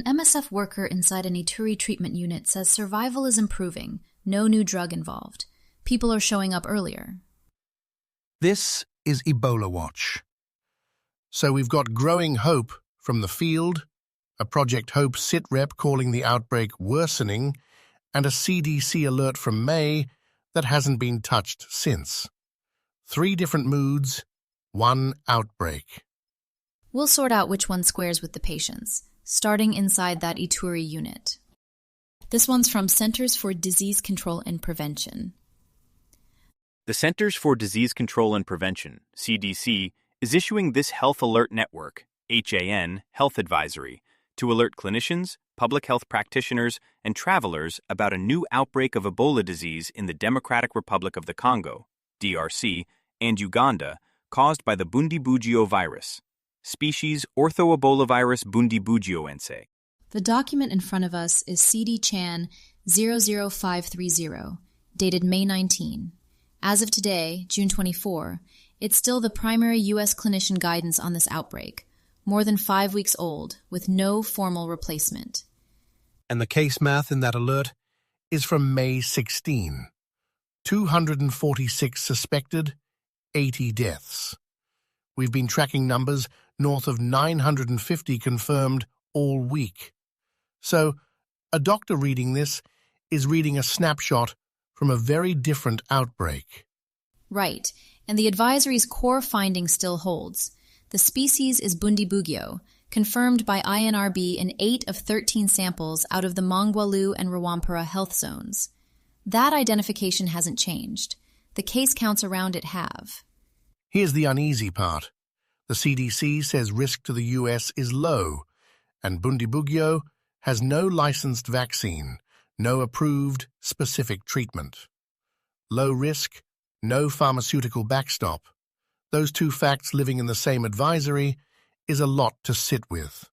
An MSF worker inside an Ituri treatment unit says survival is improving, no new drug involved. People are showing up earlier. This is Ebola Watch. So we've got growing hope from the field, a Project Hope sit rep calling the outbreak worsening, and a CDC alert from May that hasn't been touched since. 3 different moods, 1 outbreak. We'll sort out which one squares with the patients, starting inside that Ituri unit. This one's from Centers for Disease Control and Prevention. The Centers for Disease Control and Prevention, CDC, is issuing this Health Alert Network, HAN, health advisory, to alert clinicians, public health practitioners, and travelers about a new outbreak of Ebola disease in the Democratic Republic of the Congo, DRC, and Uganda, caused by the Bundibugyo virus, species Orthoebolavirus bundibugyoense. The document in front of us is CD-CHAN 00530, dated May 19. As of today, June 24, it's still the primary U.S. clinician guidance on this outbreak, more than 5 weeks old, with no formal replacement. And the case math in that alert is from May 16. 246 suspected, 80 deaths. We've been tracking numbers north of 950 confirmed all week. So, a doctor reading this is reading a snapshot from a very different outbreak. Right, and the advisory's core finding still holds. The species is Bundibugyo, confirmed by INRB in 8 of 13 samples out of the Mongwalu and Rwampara health zones. That identification hasn't changed. The case counts around it have. Here's the uneasy part. The CDC says risk to the US is low, and Bundibugyo has no licensed vaccine, no approved specific treatment. Low risk, no pharmaceutical backstop. Those 2 facts living in the same advisory is a lot to sit with.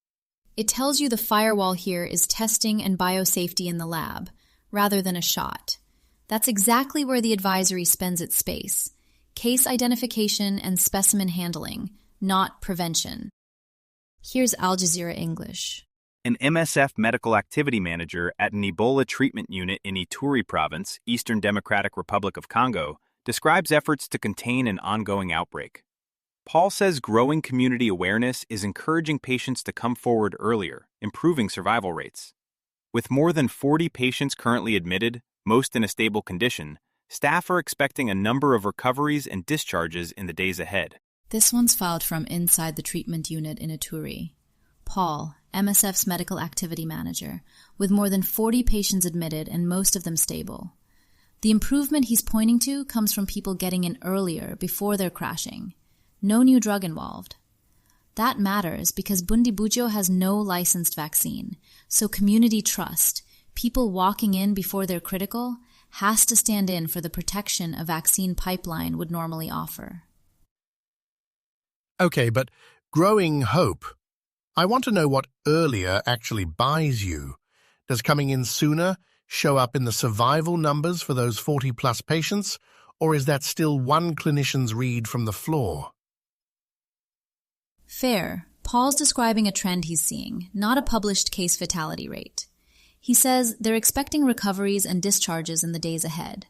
It tells you the firewall here is testing and biosafety in the lab, rather than a shot. That's exactly where the advisory spends its space. Case identification and specimen handling, not prevention. Here's Al Jazeera English. An MSF medical activity manager at an Ebola treatment unit in Ituri province, Eastern Democratic Republic of Congo, describes efforts to contain an ongoing outbreak. Paul says growing community awareness is encouraging patients to come forward earlier, improving survival rates. With more than 40 patients currently admitted, most in a stable condition, staff are expecting a number of recoveries and discharges in the days ahead. This one's filed from inside the treatment unit in Ituri. Paul, MSF's medical activity manager, with more than 40 patients admitted and most of them stable. The improvement he's pointing to comes from people getting in earlier, before they're crashing. No new drug involved. That matters because Bundibugyo has no licensed vaccine, so community trust, people walking in before they're critical, has to stand in for the protection a vaccine pipeline would normally offer. Okay, but growing hope. I want to know what earlier actually buys you. Does coming in sooner show up in the survival numbers for those 40-plus patients, or is that still one clinician's read from the floor? Fair. Paul's describing a trend he's seeing, not a published case fatality rate. He says they're expecting recoveries and discharges in the days ahead.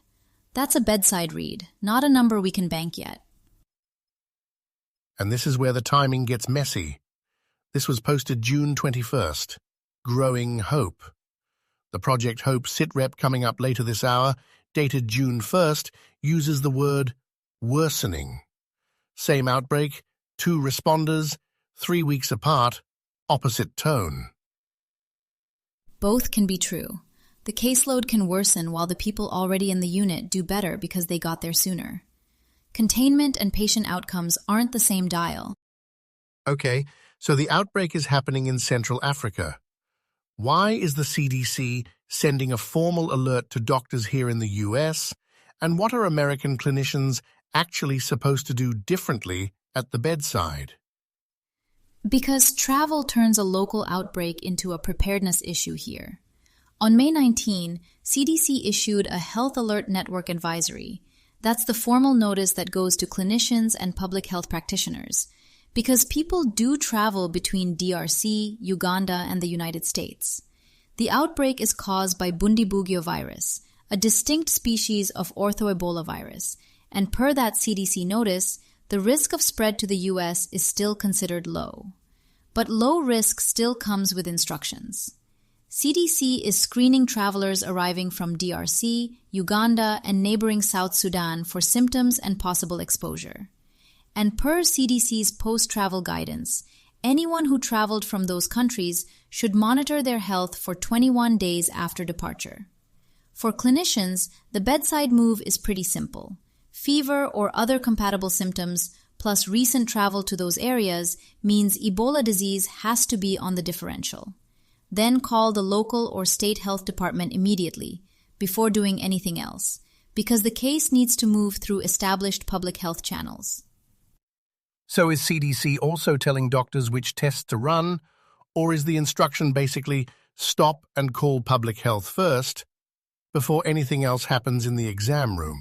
That's a bedside read, not a number we can bank yet. And this is where the timing gets messy. This was posted June 21st. Growing hope. The Project Hope sitrep coming up later this hour, dated June 1st, uses the word worsening. Same outbreak, 2 responders, 3 weeks apart, opposite tone. Both can be true. The caseload can worsen while the people already in the unit do better because they got there sooner. Containment and patient outcomes aren't the same dial. Okay, so the outbreak is happening in Central Africa. Why is the CDC sending a formal alert to doctors here in the US? And what are American clinicians actually supposed to do differently at the bedside? Because travel turns a local outbreak into a preparedness issue here. On May 19, CDC issued a Health Alert Network advisory. That's the formal notice that goes to clinicians and public health practitioners, because people do travel between DRC, Uganda, and the United States. The outbreak is caused by Bundibugyo virus, a distinct species of ortho-Ebola virus, and per that CDC notice, the risk of spread to the U.S. is still considered low. But low risk still comes with instructions. CDC is screening travelers arriving from DRC, Uganda, and neighboring South Sudan for symptoms and possible exposure. And per CDC's post-travel guidance, anyone who traveled from those countries should monitor their health for 21 days after departure. For clinicians, the bedside move is pretty simple. Fever or other compatible symptoms plus recent travel to those areas means Ebola disease has to be on the differential. Then call the local or state health department immediately, before doing anything else, because the case needs to move through established public health channels. So is CDC also telling doctors which tests to run, or is the instruction basically stop and call public health first before anything else happens in the exam room?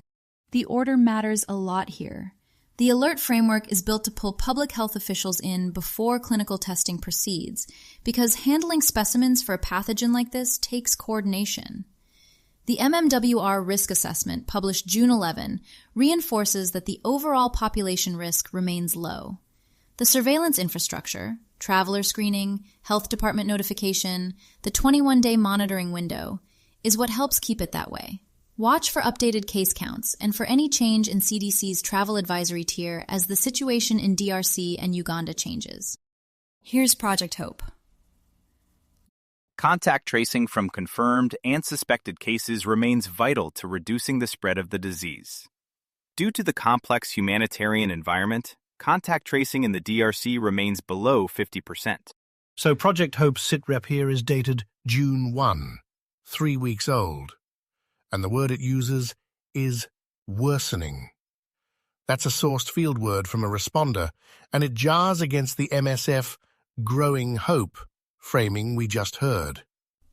The order matters a lot here. The alert framework is built to pull public health officials in before clinical testing proceeds, because handling specimens for a pathogen like this takes coordination. The MMWR risk assessment, published June 11, reinforces that the overall population risk remains low. The surveillance infrastructure, traveler screening, health department notification, the 21-day monitoring window, is what helps keep it that way. Watch for updated case counts and for any change in CDC's travel advisory tier as the situation in DRC and Uganda changes. Here's Project Hope. Contact tracing from confirmed and suspected cases remains vital to reducing the spread of the disease. Due to the complex humanitarian environment, contact tracing in the DRC remains below 50%. So Project Hope's sitrep here is dated June 1, 3 weeks old. And the word it uses is worsening. That's a sourced field word from a responder, and it jars against the MSF growing hope framing we just heard.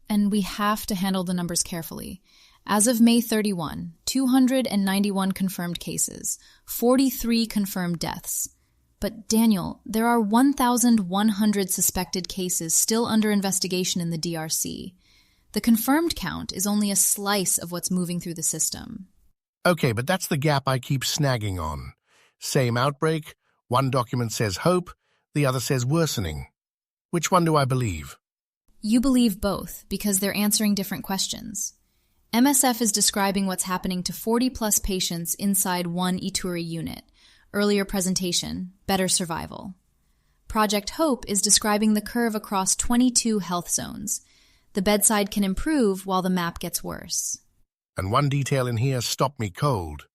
And we have to handle the numbers carefully. As of May 31, 291 confirmed cases, 43 confirmed deaths. But Daniel, there are 1,100 suspected cases still under investigation in the DRC. The confirmed count is only a slice of what's moving through the system. Okay, but that's the gap I keep snagging on. Same outbreak, one document says hope, the other says worsening. Which one do I believe? You believe both, because they're answering different questions. MSF is describing what's happening to 40-plus patients inside one Ituri unit. Earlier presentation, better survival. Project Hope is describing the curve across 22 health zones. The bedside can improve while the map gets worse. And one detail in here stopped me cold.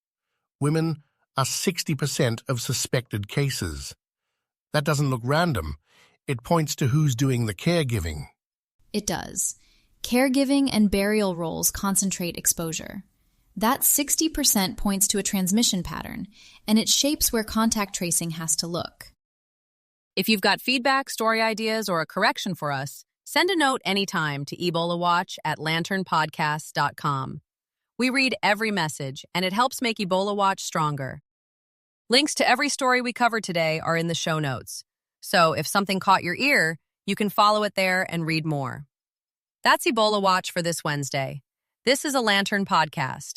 Women are 60% of suspected cases. That doesn't look random. It points to who's doing the caregiving. It does. Caregiving and burial roles concentrate exposure. That 60% points to a transmission pattern, and it shapes where contact tracing has to look. If you've got feedback, story ideas, or a correction for us, send a note anytime to ebolawatch@lanternpodcasts.com. We read every message, and it helps make Ebola Watch stronger. Links to every story we covered today are in the show notes. So if something caught your ear, you can follow it there and read more. That's Ebola Watch for this Wednesday. This is a Lantern podcast.